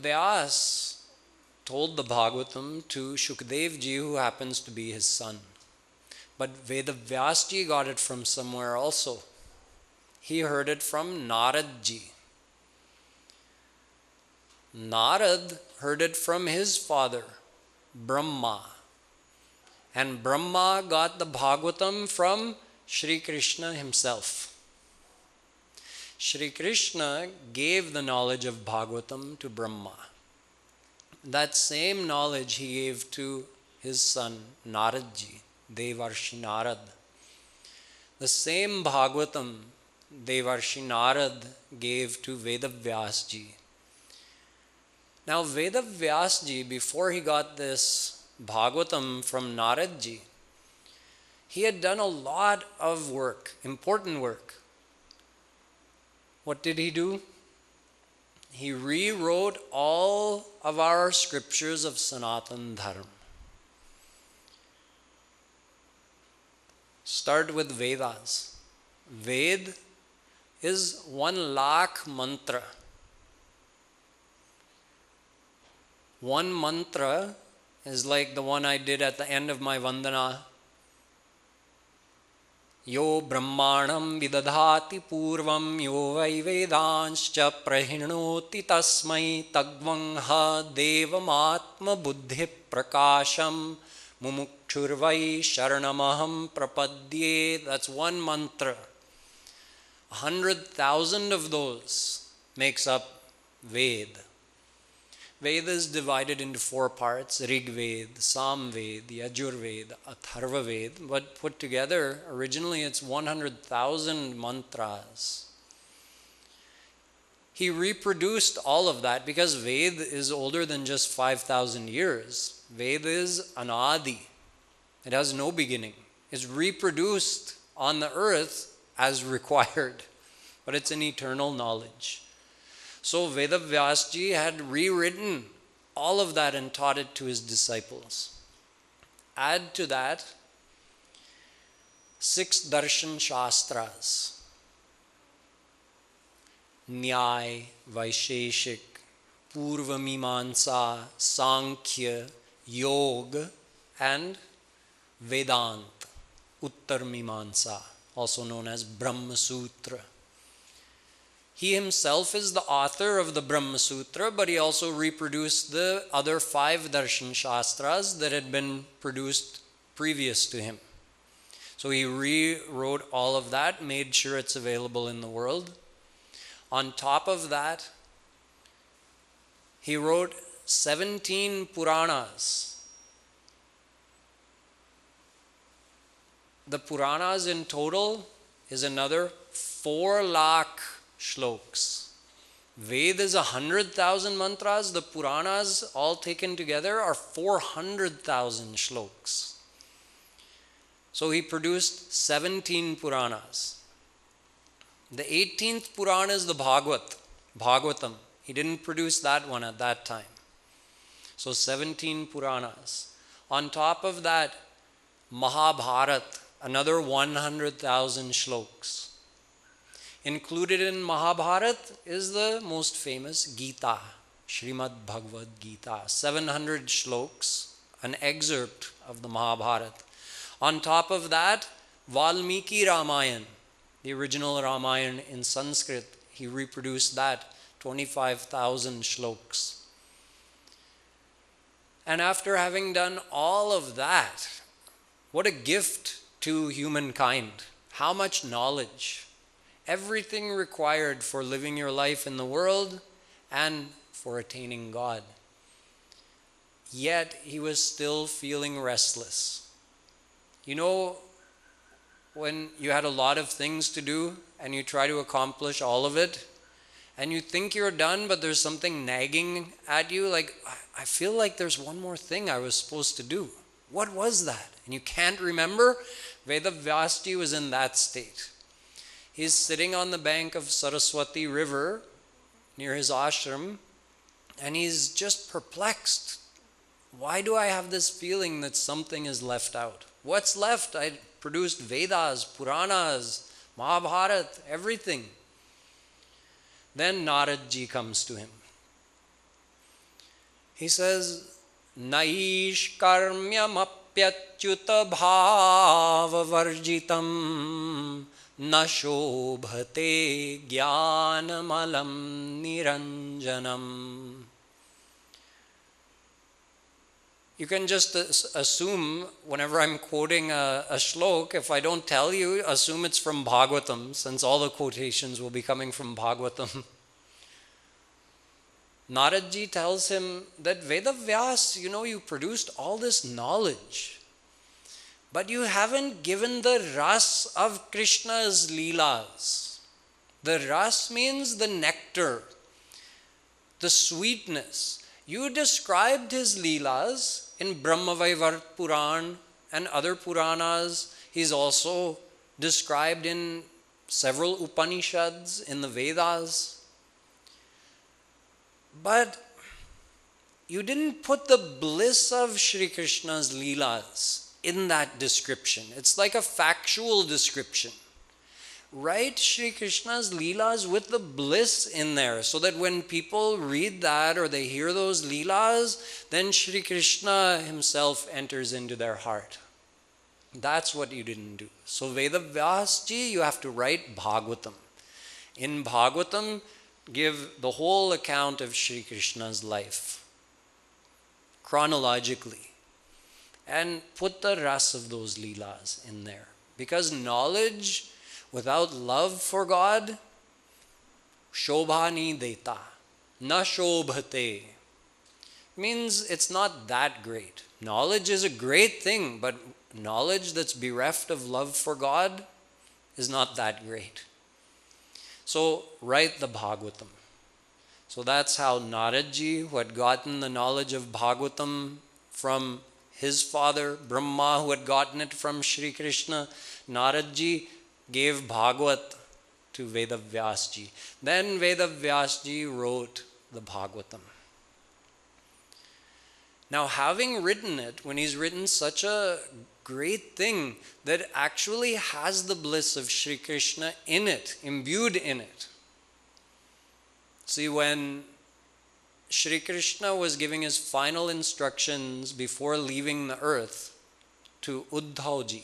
Vyas told the Bhagwatam to Shukdev ji, who happens to be his son. But Vedavyas ji got it from somewhere also. He heard it from Narad ji. Narad heard it from his father, Brahma. And Brahma got the Bhagwatam from Shri Krishna himself. Shri Krishna gave the knowledge of Bhagwatam to Brahma. That same knowledge he gave to his son Narad ji, Devarshi Narad. The same Bhagwatam Devarshi Narad gave to Vedavyas ji. Now Vedavyas ji, before he got this Bhagwatam from Narad ji, he had done a lot of work, important work. What did he do? He rewrote all of our scriptures of Sanatan Dharma. Start with Vedas. Ved is 1,00,000 mantra. One mantra is like the one I did at the end of my Vandana. Yo brahmanam vidadhati purvam yo vai vedanscha prahinoti tasmai tagvangha devamatma buddhi prakasham mumukshurvai sharanamaham prapadye. That's one mantra. 100,000 of those makes up Ved. Veda is divided into 4 parts: Rig Ved, Sam Ved, Yajur Ved, Atharva Ved. But put together, originally it's 100,000 mantras. He reproduced all of that because Ved is older than just 5,000 years. Ved is anadi. It has no beginning. It's reproduced on the earth as required, but it's an eternal knowledge. So Vedavyas ji had rewritten all of that and taught it to his disciples. Add to that 6 darshan shastras: Nyay, Vaisheshik, Purva Mimamsa, Sankhya, Yoga, and Vedant, Uttar Mimamsa, also known as Brahma Sutra. He himself is the author of the Brahma Sutra, but he also reproduced the other 5 darshan shastras that had been produced previous to him. So he rewrote all of that, made sure it's available in the world. On top of that, he wrote 17 Puranas. The Puranas in total is another 4,00,000 shloks. Ved is 100,000 mantras. The Puranas all taken together are 400,000 shloks. So he produced 17 Puranas. The 18th Purana is the Bhagwatam. He didn't produce that one at that time. So 17 Puranas. On top of that, Mahabharat, another 100,000 shloks. Included in Mahabharat is the most famous Gita, Srimad Bhagavad Gita, 700 shloks, an excerpt of the Mahabharat. On top of that, Valmiki Ramayana, the original Ramayana in Sanskrit, he reproduced that, 25,000 shloks. And after having done all of that, what a gift to humankind. How much knowledge. Everything required for living your life in the world and for attaining God. Yet he was still feeling restless. You know, when you had a lot of things to do and you try to accomplish all of it, and you think you're done, but there's something nagging at you, like, I feel like there's one more thing I was supposed to do. What was that? And you can't remember? Vedavyas ji was in that state. He's sitting on the bank of Saraswati River near his ashram, and he's just perplexed. Why do I have this feeling that something is left out? What's left? I produced Vedas, Puranas, He says, Naish karmyam apyachuta bhava varjitam na shobhate jnanamalam niranjanam. You can just assume, whenever I'm quoting a shlok, if I don't tell you, assume it's from Bhagwatam, since all the quotations will be coming from Bhagwatam. Naradji tells him that Vedavyas, you produced all this knowledge, but you haven't given the ras of Krishna's leelas. The ras means the nectar, the sweetness. You described his leelas in Brahmavaivarta Puran and other Puranas. He's also described in several Upanishads, in the Vedas. But you didn't put the bliss of Shri Krishna's leelas in that description. It's like a factual description. Write Shri Krishna's leelas with the bliss in there, so that when people read that or they hear those leelas, then Shri Krishna himself enters into their heart. That's what you didn't do. So Vedavyasji, you have to write Bhagwatam. In Bhagwatam, give the whole account of Shri Krishna's life, chronologically, and put the ras of those leelas in there. Because knowledge without love for God, shobhani deta, na shobhate, means it's not that great. Knowledge is a great thing, but knowledge that's bereft of love for God is not that great. So write the Bhagwatam. So that's how Naradji, who had gotten the knowledge of Bhagwatam from his father, Brahma, who had gotten it from Shri Krishna, Naradji gave Bhagwat to Vedavyasji. Then Vedavyasji wrote the Bhagwatam. Now, having written it, when he's written such a great thing that actually has the bliss of Shri Krishna in it, imbued in it. See, when Shri Krishna was giving his final instructions before leaving the earth to Uddhavji,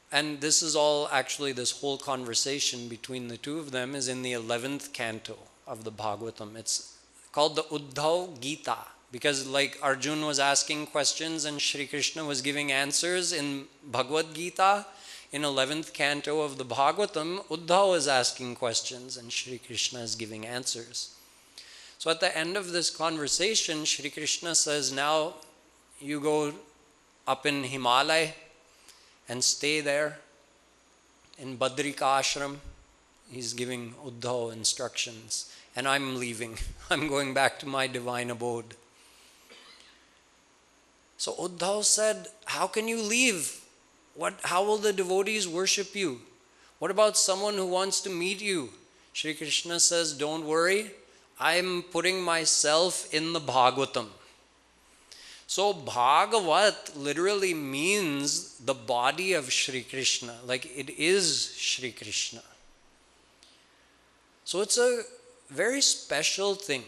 and this is all actually, this whole conversation between the two of them is in the 11th canto of the Bhagwatam. It's called the Uddhav Gita, because like Arjun was asking questions and Shri Krishna was giving answers in Bhagavad Gita, in 11th canto of the Bhagwatam, Uddhav is asking questions and Shri Krishna is giving answers. So at the end of this conversation, Shri Krishna says, now you go up in Himalaya and stay there in Badrika Ashram. He's giving Uddhav instructions. And I'm leaving. I'm going back to my divine abode. So Uddhav said, how can you leave? How will the devotees worship you? What about someone who wants to meet you? Shri Krishna says, don't worry. I'm putting myself in the Bhagwatam. So Bhagavat literally means the body of Shri Krishna. Like it is Shri Krishna. So it's a very special thing.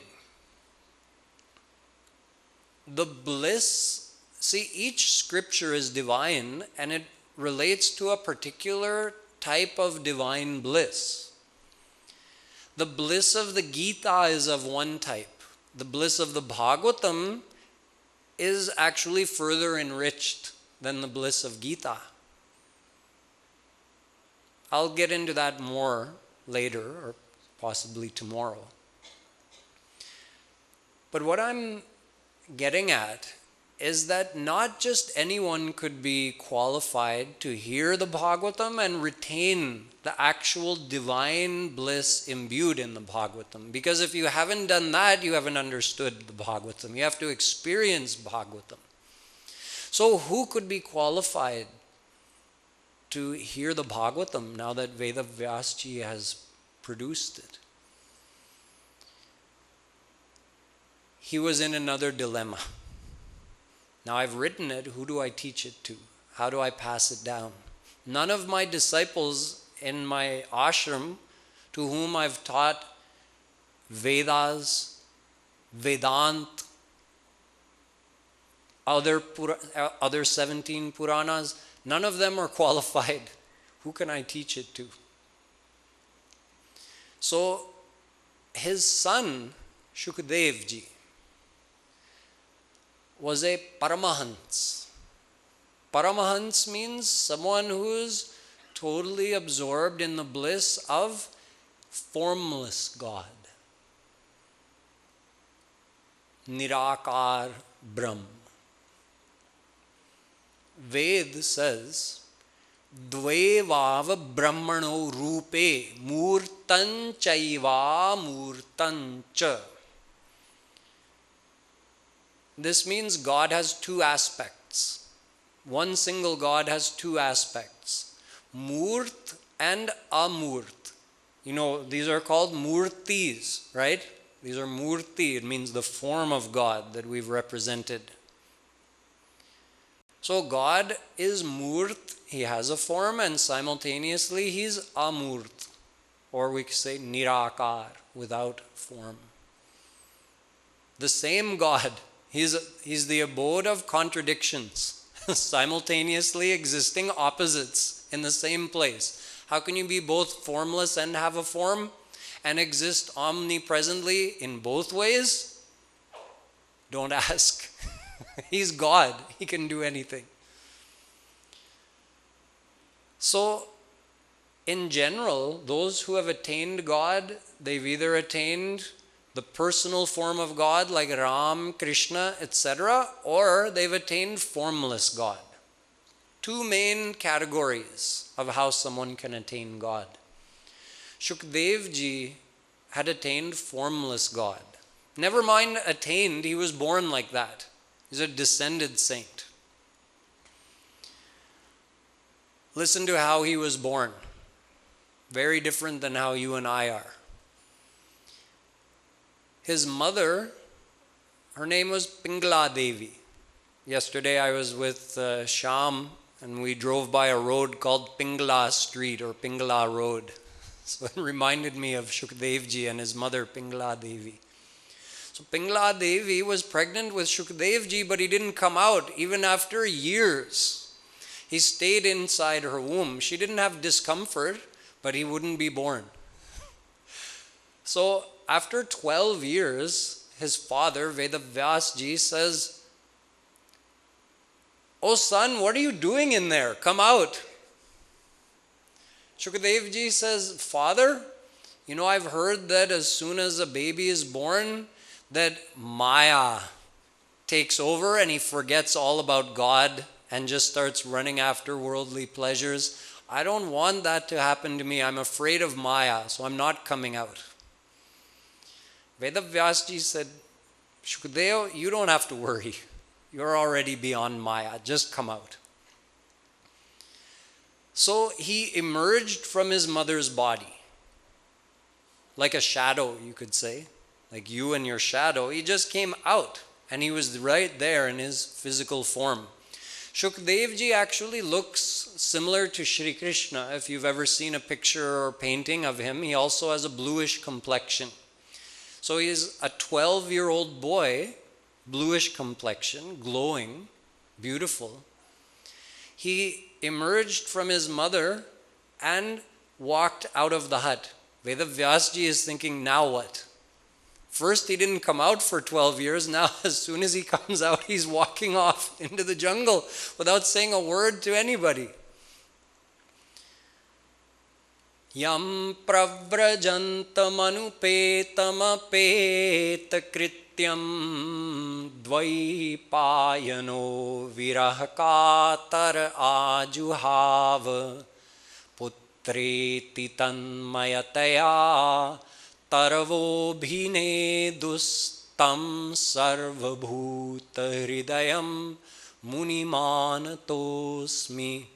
The bliss, see, each scripture is divine and it relates to a particular type of divine bliss. The bliss of the Gita is of one type. The bliss of the Bhagwatam is actually further enriched than the bliss of Gita. I'll get into that more later, or possibly tomorrow. But what I'm getting at is that not just anyone could be qualified to hear the Bhagwatam and retain the actual divine bliss imbued in the Bhagwatam. Because if you haven't done that, you haven't understood the Bhagwatam. You have to experience Bhagwatam. So who could be qualified to hear the Bhagwatam now that Vedavyasji has produced it? He was in another dilemma. Now I've written it, who do I teach it to? How do I pass it down? None of my disciples in my ashram to whom I've taught Vedas, Vedant, other 17 Puranas, none of them are qualified. Who can I teach it to? So his son, Shukdev ji, was a Paramahans. Paramahans means someone who is totally absorbed in the bliss of formless God. Nirakar Brahm. Ved says, Dve vav brahmano rupe murtan chaiva murtan cha. This means God has two aspects. One single God has two aspects. Murt and Amurt. You know, these are called murtis, right? These are murti. It means the form of God that we've represented. So God is Murt, He has a form, and simultaneously He's Amurt, or we could say Nirakar, without form. The same God, He's the abode of contradictions, simultaneously existing opposites in the same place. How can you be both formless and have a form, and exist omnipresently in both ways? Don't ask. He's God. He can do anything. So, in general, those who have attained God, they've either attained the personal form of God like Ram, Krishna, etc., or they've attained formless God. Two main categories of how someone can attain God. Shukdev ji had attained formless God. Never mind attained, he was born like that. He's a descended saint. Listen to how he was born. Very different than how you and I are. His mother, her name was Pingla Devi. Yesterday I was with Shyam and we drove by a road called Pingla Street or Pingla Road. So it reminded me of Shukdev ji and his mother Pingla Devi. So Pingla Devi was pregnant with Shukdev ji, but he didn't come out even after years. He stayed inside her womb. She didn't have discomfort, but he wouldn't be born. So after 12 years, his father, Vedavyas ji, says, "Oh son, what are you doing in there? Come out." Shukdev ji says, "Father, you know, I've heard that as soon as a baby is born, that Maya takes over and he forgets all about God and just starts running after worldly pleasures. I don't want that to happen to me. I'm afraid of Maya, so I'm not coming out." Vedavyas ji said, "Shukdev, you don't have to worry. You're already beyond Maya. Just come out." So he emerged from his mother's body, like a shadow, you could say. Like you and your shadow, he just came out and he was right there in his physical form. Shukdev ji actually looks similar to Shri Krishna. If you've ever seen a picture or painting of him, he also has a bluish complexion. So he's a 12-year-old boy, bluish complexion, glowing, beautiful. He emerged from his mother and walked out of the hut. Vedavyas ji is thinking, now what? First, he didn't come out for 12 years. Now, as soon as he comes out, he's walking off into the jungle without saying a word to anybody. Yam pravrajantamanupetamapeta krityam dvaipayano virahakatar ajuhav putreti tanmayataya tarvo bhine dustam sarvabhuta hridayam munimanatosmi.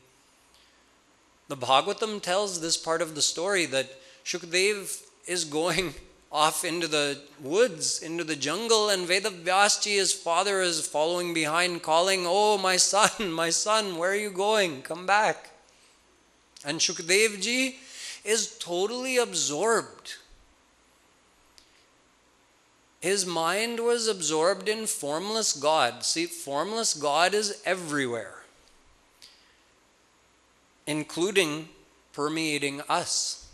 The Bhagwatam tells this part of the story that Shukdev is going off into the woods, into the jungle, and Vedavyas ji, his father, is following behind, calling, "Oh, my son, where are you going? Come back." And Shukdev ji is totally absorbed His mind was absorbed in formless God. See, formless God is everywhere, including permeating us.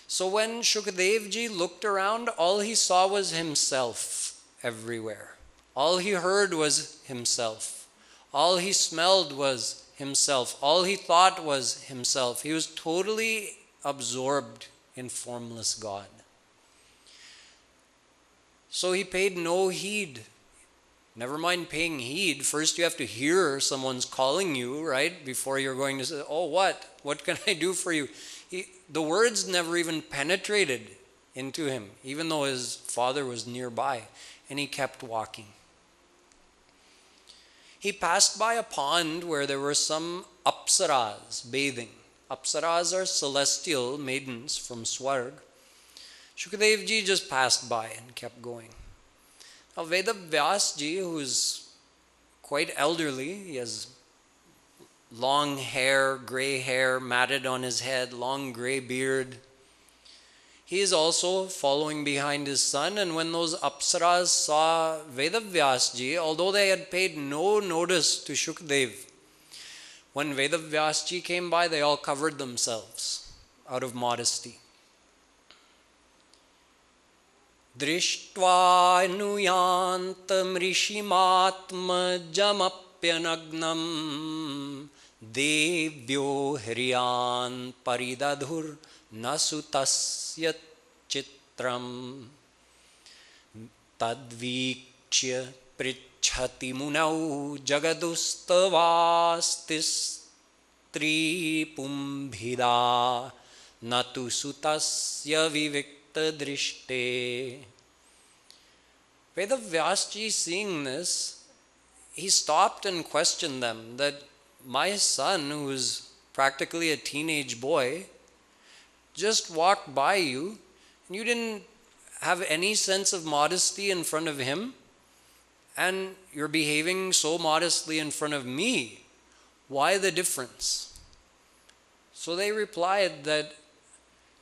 So when Shukadev ji looked around, all he saw was himself everywhere. All he heard was himself. All he smelled was himself. All he thought was himself. He was totally absorbed in formless God. So he paid no heed. Never mind paying heed. First you have to hear someone's calling you, right? Before you're going to say, oh, what? What can I do for you? The words never even penetrated into him, even though his father was nearby. And he kept walking. He passed by a pond where there were some apsaras bathing. Apsaras are celestial maidens from Swarg. Shukadev ji just passed by and kept going. Now Vedavyas ji, who's quite elderly, he has long hair, gray hair matted on his head, long gray beard. He is also following behind his son, and when those apsaras saw Vedavyas ji, although they had paid no notice to Shukadev, when Vedavyas ji came by, they all covered themselves out of modesty. Drishtva nuyantam rishimatmajamapyanagnam devyo hriyan paridadhur nasutasya chitram tadvikshya prichhati munau jagadustavastistri pumbhida natu sutasya vivikta drishte. Vedavyas ji, seeing this, he stopped and questioned them that my son, who is practically a teenage boy, just walked by you and you didn't have any sense of modesty in front of him, and you're behaving so modestly in front of me. Why the difference? So they replied that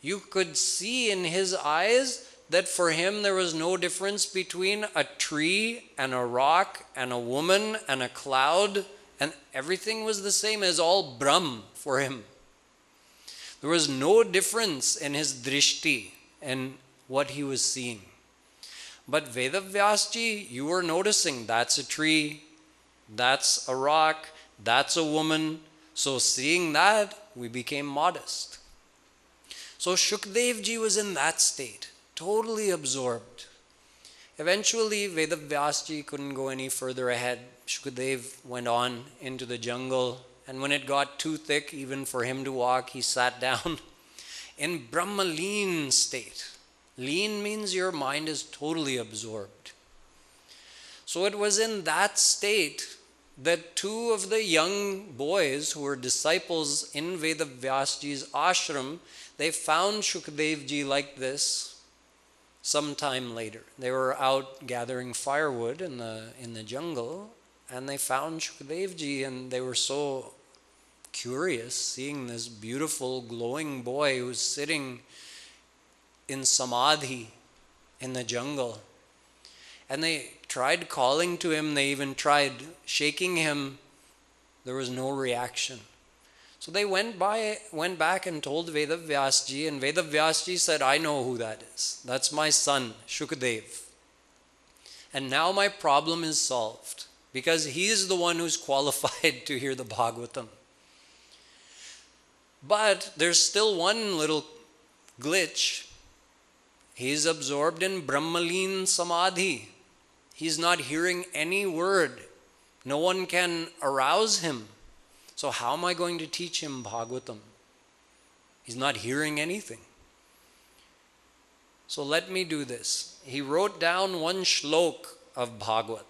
you could see in his eyes that for him there was no difference between a tree and a rock and a woman and a cloud, and everything was the same, as all Brahm for him. There was no difference in his drishti and what he was seeing. But Vedavyas ji, you were noticing that's a tree, that's a rock, that's a woman. So seeing that, we became modest. So Shukadev ji was in that state, totally absorbed. Eventually, Vedavyas ji couldn't go any further ahead. Shukadev went on into the jungle, and when it got too thick even for him to walk, he sat down in Brahma-leen state. Leen means your mind is totally absorbed. So it was in that state that two of the young boys who were disciples in Vedavyas ji's ashram, they found Shukadev ji like this some time later. They were out gathering firewood in the jungle, and they found Shukadev ji, and they were so curious seeing this beautiful glowing boy who was sitting in samadhi in the jungle. And they tried calling to him, they even tried shaking him. There was no reaction. So they went back and told Vedavyas ji, and Vedavyas ji said, I know who that is. That's my son, Shukadev. And now my problem is solved, because he is the one who's qualified to hear the Bhagwatam. But there's still one little glitch. He's absorbed in Brahma-leen samadhi. He's not hearing any word. No one can arouse him. So how am I going to teach him Bhagwatam? He's not hearing anything. So let me do this. He wrote down one shlok of Bhagwat.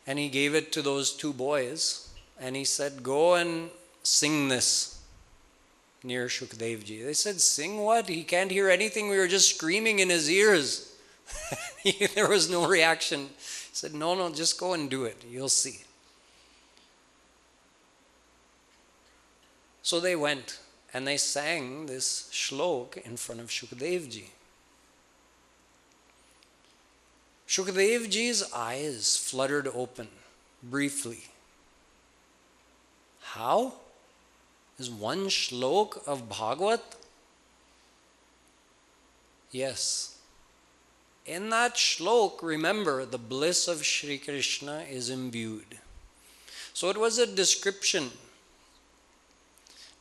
And he gave it to those two boys. And he said, go and sing this near Shukadev ji. They said, sing what? He can't hear anything. We were just screaming in his ears. There was no reaction. He said, no, just go and do it. You'll see. So they went and they sang this shlok in front of Shukadev ji. Shukdev Ji's eyes fluttered open briefly. How? Is one shlok of Bhagavad? Yes. In that shlok, remember, the bliss of Shri Krishna is imbued. So it was a description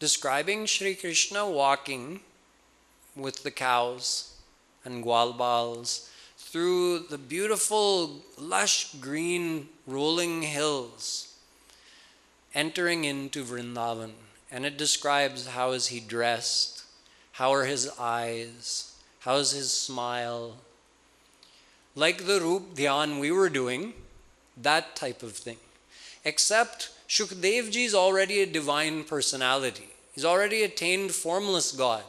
describing Shri Krishna walking with the cows and gwalbals through the beautiful, lush, green, rolling hills, entering into Vrindavan. And it describes how is he dressed, how are his eyes, how is his smile. Like the roop dhyan we were doing, that type of thing. Except Shukdev Ji is already a divine personality. He's already attained formless God.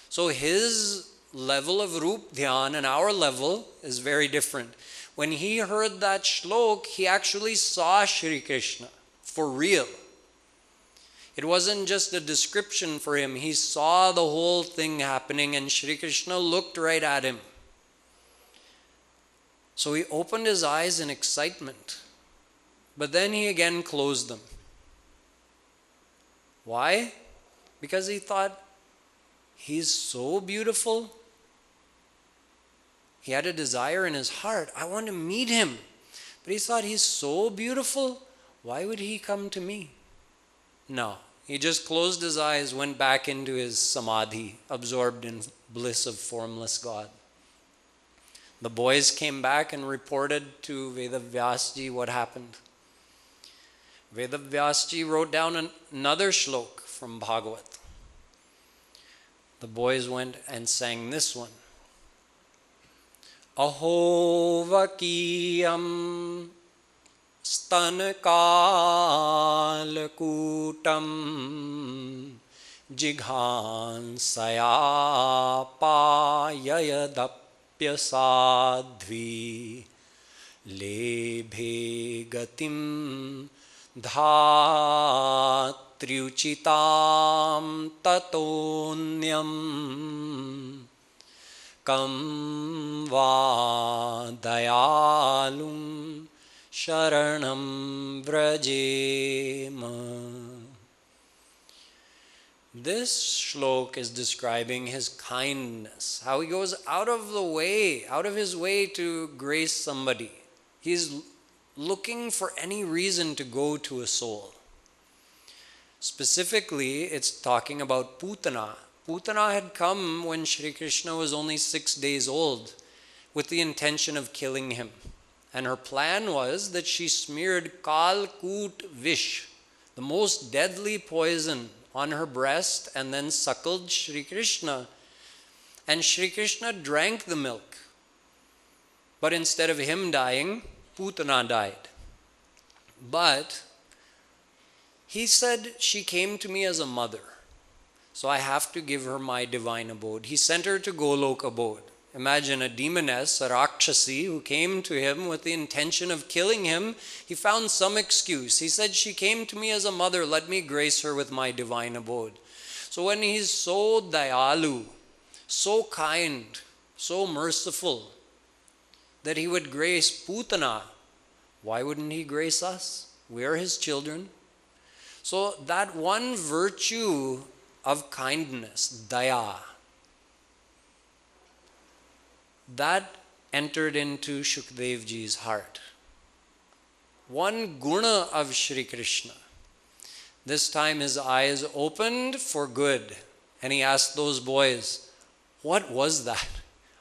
So his level of roop dhyan and our level is very different. When he heard that shlok, he actually saw Shri Krishna for real. It wasn't just a description for him. He saw the whole thing happening and Shri Krishna looked right at him. So he opened his eyes in excitement, but then he again closed them. Why? Because he thought, he's so beautiful. He had a desire in his heart. I want to meet him. But he thought, he's so beautiful. Why would he come to me? No. He just closed his eyes, went back into his samadhi, absorbed in bliss of formless God. The boys came back and reported to Vedavyasji what happened. Vedavyasji wrote down another shlok from Bhagavat. The boys went and sang this one. Aho vakiyam stankalkutam jighansaya payayadapya sadhvi lebhe gatim dhatriuchitam tatonyam kam va dayalum sharanam vrajema. This shlok is describing his kindness, how he goes out of his way to grace somebody. He's looking for any reason to go to a soul. Specifically, it's talking about Putana. Putana had come when Shri Krishna was only 6 days old with the intention of killing him. And her plan was that she smeared Kalkut Vish, the most deadly poison, on her breast and then suckled Shri Krishna. And Shri Krishna drank the milk. But instead of him dying, Putana died. But he said, she came to me as a mother, so I have to give her my divine abode. He sent her to Golok abode. Imagine a demoness, a Rakshasi, who came to him with the intention of killing him. He found some excuse. He said, she came to me as a mother, let me grace her with my divine abode. So when he's so dayalu, so kind, so merciful, that he would grace Putana, why wouldn't he grace us? We are his children. So that one virtue of kindness, daya, that entered into Shukdev Ji's heart. One guna of Shri Krishna. This time his eyes opened for good. And he asked those boys, what was that?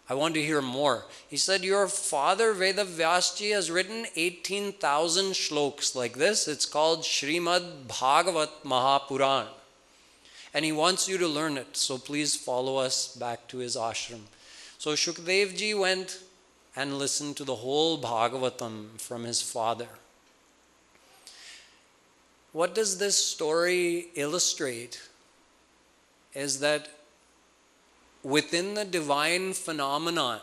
I want to hear more. He said, your father Vedavyasji has written 18,000 shloks like this. It's called Srimad Bhagavat Mahapuran. And he wants you to learn it. So please follow us back to his ashram. So Shukdev Ji went and listened to the whole Bhagavatam from his father. What does this story illustrate is that within the divine phenomenon,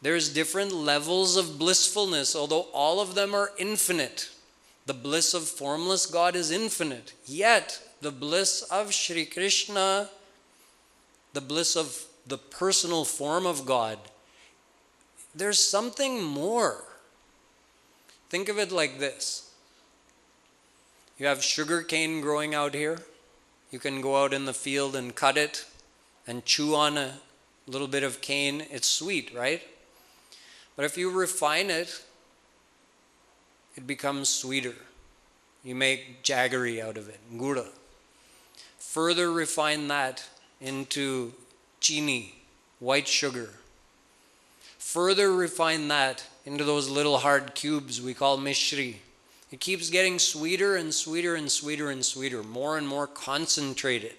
there's different levels of blissfulness, although all of them are infinite. The bliss of formless God is infinite. Yet, the bliss of Shri Krishna, the bliss of the personal form of God, there's something more. Think of it like this. You have sugar cane growing out here. You can go out in the field and cut it and chew on a little bit of cane. It's sweet, right? But if you refine it, it becomes sweeter. You make jaggery out of it, gura. Further refine that into chini, white sugar. Further refine that into those little hard cubes we call mishri. It keeps getting sweeter and sweeter and sweeter and sweeter, more and more concentrated.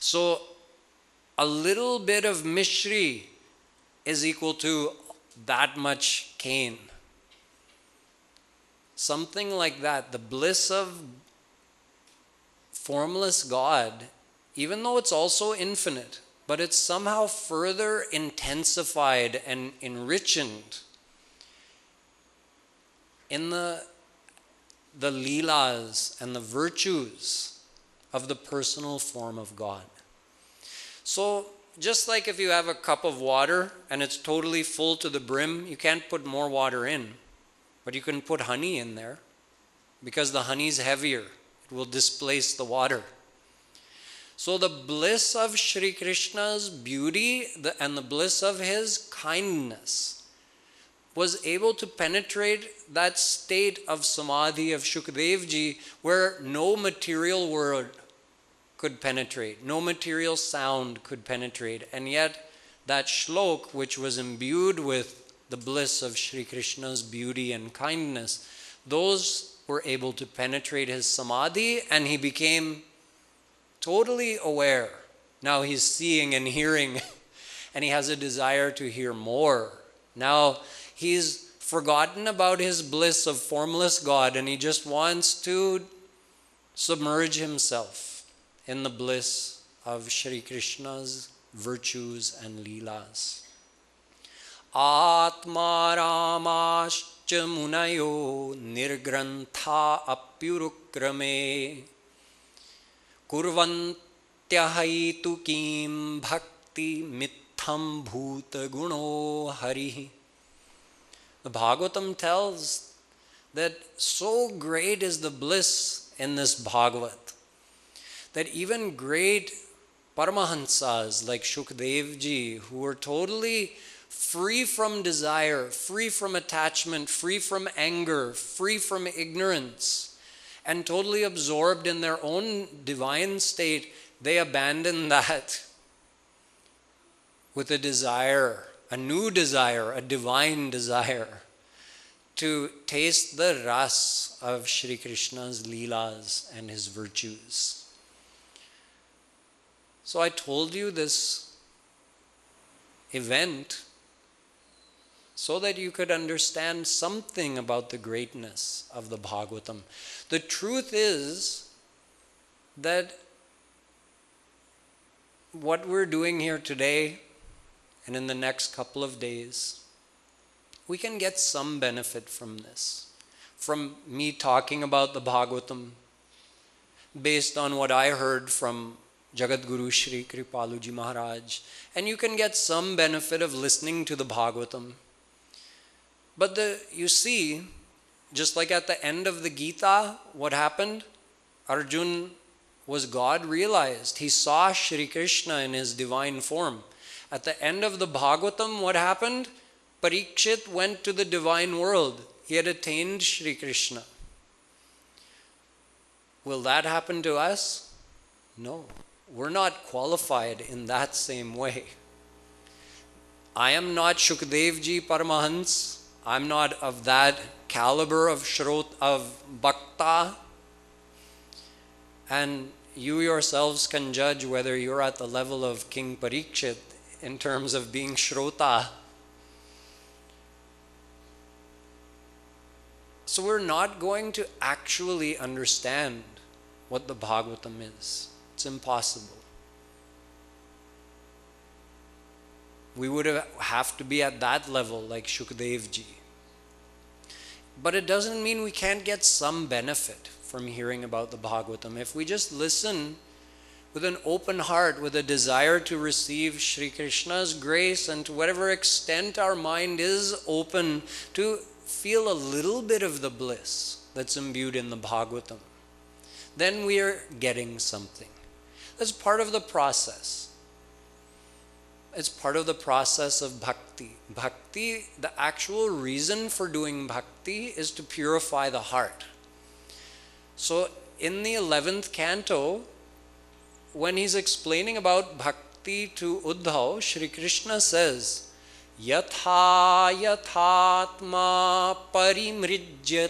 So a little bit of mishri is equal to that much cane. Something like that. The bliss of formless God, even though it's also infinite, but it's somehow further intensified and enriched in the leelas and the virtues of the personal form of God. So just like if you have a cup of water and it's totally full to the brim, you can't put more water in, but you can put honey in there because the honey is heavier. It will displace the water. So the bliss of Shri Krishna's beauty and the bliss of his kindness was able to penetrate that state of samadhi of Shukadevji where no material word could penetrate, no material sound could penetrate. And yet that shlok, which was imbued with the bliss of Shri Krishna's beauty and kindness, those were able to penetrate his samadhi and he became totally aware. Now he's seeing and hearing and he has a desire to hear more. Now he's forgotten about his bliss of formless God and he just wants to submerge himself in the bliss of Shri Krishna's virtues and leelas. Atma Ramascha Munayo Nirgrantha Apyurukrame Kurvantyahaitu Kim Bhakti Mitham Bhuta Guno Hari. The Bhagwatam tells that so great is the bliss in this Bhagavat that even great Paramahansas like Shukadevji, who were totally free from desire, free from attachment, free from anger, free from ignorance, and totally absorbed in their own divine state, they abandoned that with a desire, a new desire, a divine desire to taste the ras of Shri Krishna's leelas and his virtues. So I told you this event so that you could understand something about the greatness of the Bhagwatam. The truth is that what we're doing here today and in the next couple of days, we can get some benefit from this. From me talking about the Bhagwatam based on what I heard from Jagadguru Shree Kriplalu ji Maharaj. And you can get some benefit of listening to the Bhagwatam. But you see, just like at the end of the Gita, what happened? Arjun was God realized. He saw Shri Krishna in his divine form. At the end of the Bhagwatam, what happened? Parikshit went to the divine world. He had attained Shri Krishna. Will that happen to us? No. We're not qualified in that same way. I am not Shukadevji Paramahans. I'm not of that caliber of bhakta. And you yourselves can judge whether you're at the level of King Parikshit in terms of being Shrota. So we're not going to actually understand what the Bhagwatam is. It's impossible. We would have to be at that level like Shukadevji. But it doesn't mean we can't get some benefit from hearing about the Bhagwatam. If we just listen with an open heart, with a desire to receive Shri Krishna's grace, and to whatever extent our mind is open to feel a little bit of the bliss that's imbued in the Bhagwatam, then we are getting something. That's part of the process. It's part of the process of bhakti. Bhakti, the actual reason for doing bhakti is to purify the heart. So in the 11th canto, when he's explaining about bhakti to Uddhav, Shri Krishna says, Yatha yathatma parimrijyate